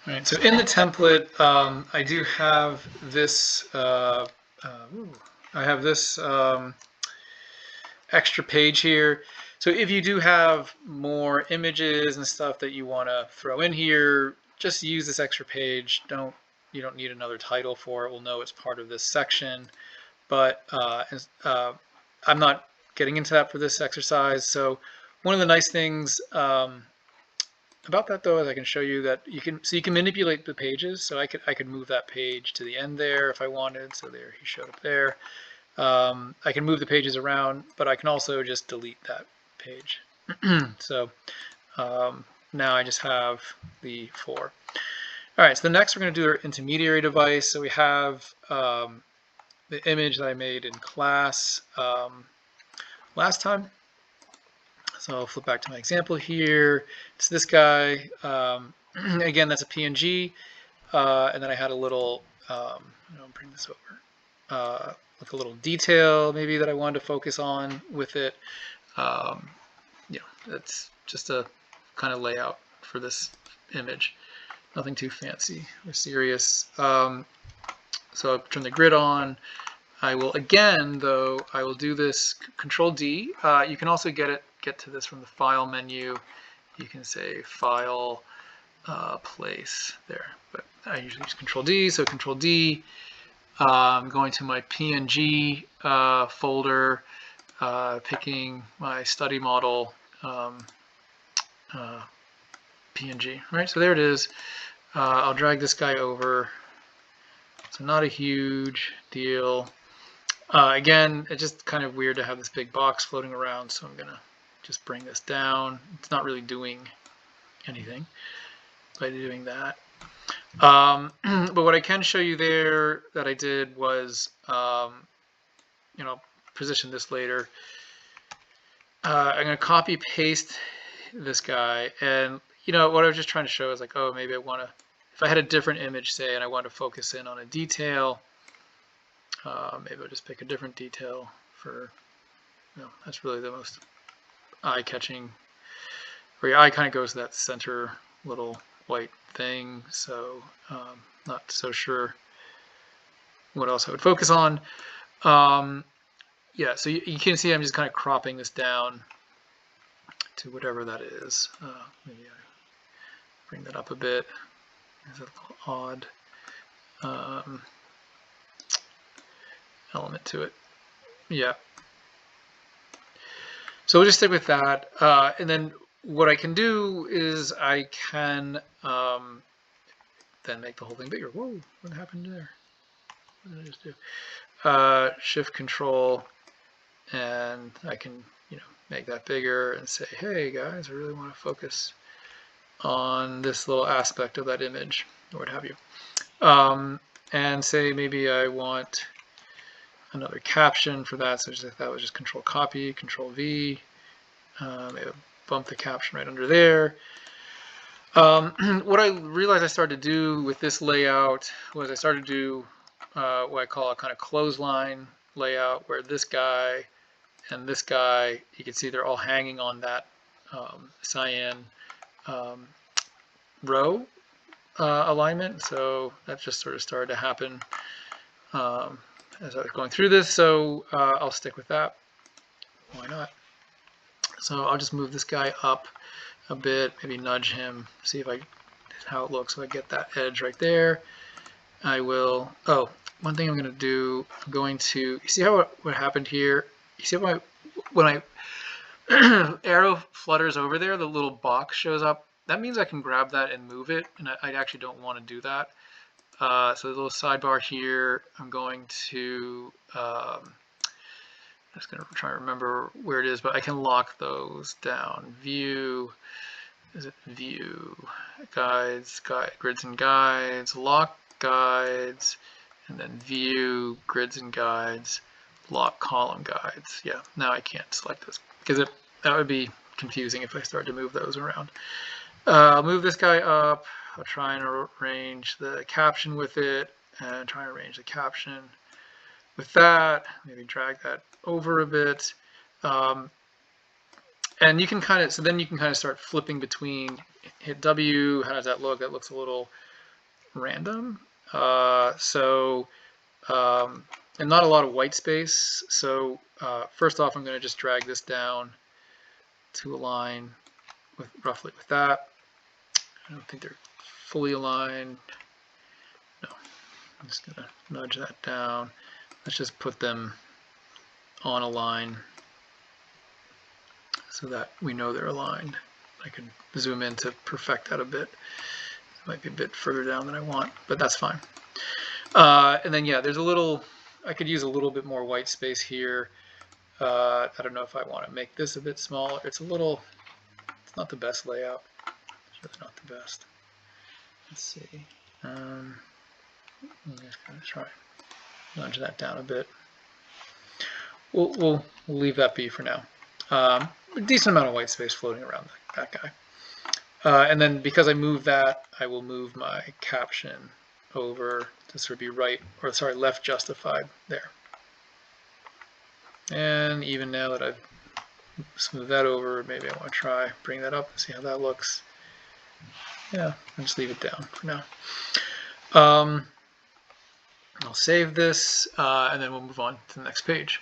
All right, so in the template, I do have this. I have this extra page here. So if you do have more images and stuff that you want to throw in here, just use this extra page. You don't need another title for it. We'll know it's part of this section. But I'm not getting into that for this exercise. So one of the nice things about that though is I can show you that you can manipulate the pages. So I could move that page to the end there if I wanted. So there he showed up there. I can move the pages around, but I can also just delete that page. So now I just have the 4. All right, so the next we're going to do our intermediary device. So we have the image that I made in class last time. So I'll flip back to my example here. It's this guy. Again, that's a PNG. And then I had a little, I'll bring this over. Like a little detail maybe that I wanted to focus on with it. That's just a kind of layout for this image. Nothing too fancy or serious. So I'll turn the grid on. I will again, though, I will do this Control D. You can also get to this from the File menu. You can say File, Place there, but I usually use Control D. So Control D. I'm going to my PNG folder, picking my study model PNG. Right, so there it is. I'll drag this guy over. So not a huge deal. Again, it's just kind of weird to have this big box floating around, so I'm gonna just bring this down. It's not really doing anything by doing that. But what I can show you there that I did was, position this later. I'm going to copy paste this guy, and what I was just trying to show is like, oh, maybe I want to, if I had a different image, say, and I want to focus in on a detail, maybe I'll just pick a different detail for, that's really the most eye-catching, where your eye kind of goes to that center little white thing, so not so sure what else I would focus on. Yeah, so you can see I'm just kind of cropping this down to whatever that is. Maybe I bring that up a bit. Is that a little odd element to it? Yeah. So we'll just stick with that, and then what I can do is I can then make the whole thing bigger. Whoa, what happened there? What did I just do? Shift Control, and I can make that bigger and say, hey guys, I really want to focus on this little aspect of that image, or what have you. And say maybe I want another caption for that, so just, that was just Control Copy, Control V. Maybe bump the caption right under there. What I realized I started to do with this layout was I started to do what I call a kind of clothesline layout, where this guy and this guy, you can see they're all hanging on that cyan row alignment. So that just sort of started to happen as I was going through this. So I'll stick with that. Why not? So I'll just move this guy up a bit, maybe nudge him, see if how it looks. So I get that edge right there. I will, one thing I'm going to do, I'm going to, you see how what happened here? You see when I arrow flutters over there, the little box shows up. That means I can grab that and move it, and I actually don't want to do that. So the little sidebar here, I'm going to, I'm just going to try to remember where it is, but I can lock those down. View, is it view, guides, grids and guides, lock guides, and then view, grids and guides, lock column guides. Yeah, now I can't select this because that would be confusing if I started to move those around. I'll move this guy up. I'll try and arrange the caption with it, and try and arrange the caption with that. Maybe drag that over a bit. And you can kind of, so then you can kind of start flipping between, hit W, how does that look? That looks a little random. And not a lot of white space. So first off, I'm going to just drag this down to align with roughly with that. I don't think they're fully aligned. No, I'm just going to nudge that down. Let's just put them on a line so that we know they're aligned. I could zoom in to perfect that a bit. It might be a bit further down than I want, but that's fine. And then yeah, there's a little, I could use a little bit more white space here. I don't know if I want to make this a bit smaller. It's not the best layout. It's really not the best. Let's see. I'm just going to try nudge that down a bit. We'll leave that be for now. A decent amount of white space floating around that guy. And then because I move that, I will move my caption over to sort of be left justified there. And even now that I've smoothed that over, maybe I want to try bring that up and see how that looks. Yeah, I'll just leave it down for now. I'll save this, and then we'll move on to the next page.